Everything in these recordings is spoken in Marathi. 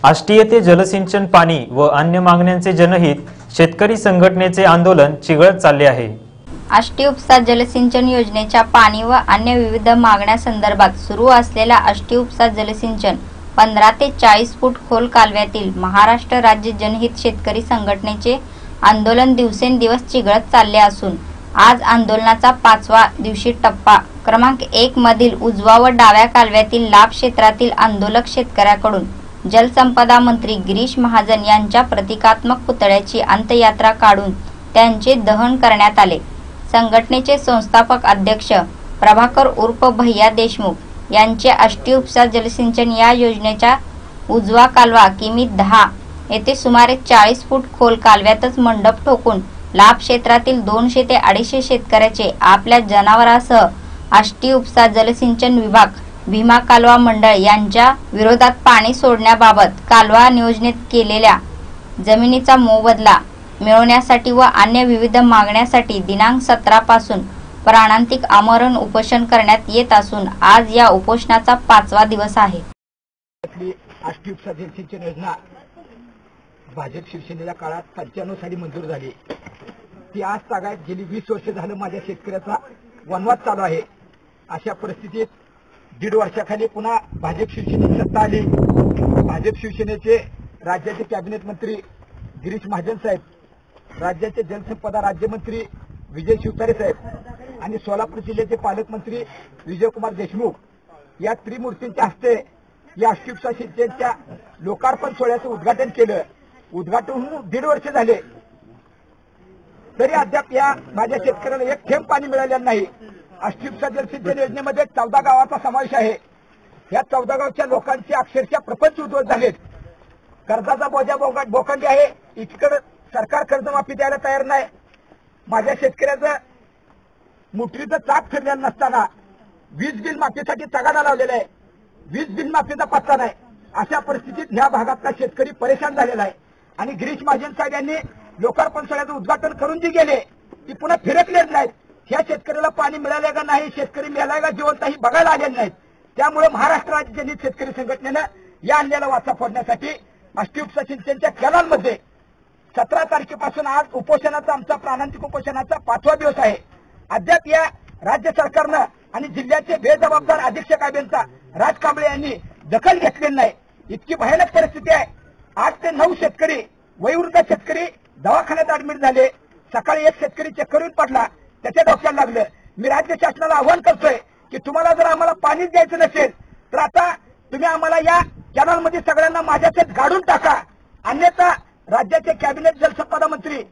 आष्टी येथे जलसिंचन पाणी व अन्य मागण्यांचे जनहित शेतकरी संघटनेचे आंदोलन चिघळत चालले आहे। आष्टी उपसा जलसिंचन योजनेच्या पाणी व अन्य विविध मागण्यांसंदर्भात सुरू असलेल्या आष्टी उपसा जलसिंचन 15 ते 40 फूट खोल कालव्यातील महाराष्ट्र राज्य जनहित शेतकरी संघटनेचे आंदोलन दिवसेंदिवस चिघळत चालले असून आज आंदोलनाचा 5वा दिवशी टप्पा क्रमांक 1 मधील उजवा व डाव्या कालव्यातील लाभ क्षेत्रातील आंदोलक शेतकऱ्याकडून जलसंपदा मंत्री गिरीश महाजन यांच्या प्रतिकात्मक पुतळ्याची अंत्ययात्रा काढून त्यांचे दहन करण्यात आले। संघटनेचे संस्थापक अध्यक्ष प्रभाकर उर्फ भैया देशमुख यांचे आष्टी उपसा जलसिंचन या योजनेच्या उजवा कालवा किमी 10 येथे सुमारे 40 फूट खोल कालव्यातच मंडप ठोकून लाभ क्षेत्रातील 200 ते 250 शेतकऱ्याचे आपल्या जनावरांसह आष्टी उपसा जलसिंचन विभाग भीमा कालवा मंडळ यांच्या विरोधात पाणी सोडण्याबाबत कालवा नियोजनेत केलेल्या जमिनीचा मोबदला मिळवण्यासाठी व अन्य विविध मागण्यांसाठी दिनांक 17 पासून प्राणांतिक आमरण उपोषण करण्यात येत असून आज या उपोषणाचा 5वा दिवस आहे। आष्टी उपसा जलसिंचन योजना भाजप शिवसेनेच्या काळात 95 साली मंजूर झाली। ती आज तागायत गेली 20 वर्ष झालं माझ्या शेतकऱ्याचा वनवास चालू आहे। अशा परिस्थितीत 1.5 वर्षाखाली पुन्हा भाजप शिवसेनेची सत्ता आली। भाजप शिवसेनेचे राज्याचे कॅबिनेट मंत्री गिरीश महाजन साहेब, राज्याचे जलसंपदा राज्यमंत्री विजय शिवतारे साहेब आणि सोलापूर जिल्ह्याचे पालकमंत्री विजयकुमार देशमुख या त्रिमूर्तींच्या हस्ते या आष्टी उपसा सिंचनच्या लोकार्पण सोहळ्याचं उद्घाटन केलं। उद्घाटन होऊन 1.5 वर्ष झाले तरी अद्याप या माझ्या शेतकऱ्याला एक थेंब पाणी मिळालेलं नाही। आष्टी उपसा जलसिंचन योजनेमध्ये 14 गावाचा समावेश आहे। या 14 गावच्या लोकांचे अक्षरशः प्रपंच उद्ध्वस्त झालेत। कर्जाचा बोजा बोकांडी आहे। इकडे सरकार कर्जमाफी द्यायला तयार नाही। माझ्या शेतकऱ्याचं मुठीचं चाक फिरलेलं नसताना वीज बिल माफीसाठी तगादा लावलेला आहे। वीज बिल माफीचा पत्ता नाही। अशा परिस्थितीत ह्या भागातला शेतकरी परेशान झालेला आहे आणि गिरीश महाजन साहेब यांनी लोकार्पण सोहळ्याचं उद्घाटन करून जी गेले ती पुन्हा फिरकलेच नाहीत। ह्या शेतकऱ्याला पाणी मिळाले का नाही, शेतकरी मेलाय का जिवंत ही बघायला आलेले नाहीत। त्यामुळे महाराष्ट्र राज्य जनहित शेतकरी संघटनेनं या अन्यायाला वाचा फोडण्यासाठी आष्टी उपसा सिंचनच्या कॅनलमध्ये 17 तारखेपासून आज उपोषणाचा आमचा प्राणांतिक उपोषणाचा 5वा दिवस आहे। अद्याप या राज्य सरकारनं आणि जिल्ह्याचे बेजबाबदार अधीक्षक आयबींचा राज कांबळे यांनी दखल घेतलेली नाही। इतकी भयानक परिस्थिती आहे। 8 ते 9 शेतकरी वयोवृद्ध शेतकरी दवाखान्यात ऍडमिट झाले। सकाळी एक शेतकरी चक्करून पडला, त्याच्या डोक्याला लागलं। मी राज्य शासनाला आवाहन करतोय की तुम्हाला जर आम्हाला पाणीच द्यायचं नसेल तर आता तुम्ही आम्हाला या कॅनलमध्ये सगळ्यांना माझ्याच्यात गाडून टाका, अन्यथा राज्याचे कॅबिनेट जलसंपदा मंत्री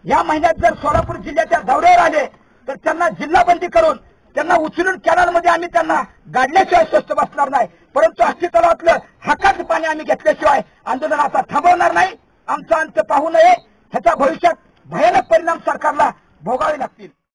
या महिन्यात जर सोलापूर जिल्ह्याच्या दौऱ्यावर आले तर त्यांना जिल्हाबंदी करून त्यांना उचलून कॅनलमध्ये आम्ही त्यांना गाडल्याशिवाय स्वस्थ बसणार नाही। परंतु आष्टी तलावातलं हक्काचं पाणी आम्ही घेतल्याशिवाय आंदोलन आता थांबवणार नाही। आमचा अंत पाहू नये, ह्याच्या भविष्यात भयानक परिणाम सरकारला भोगावे लागतील।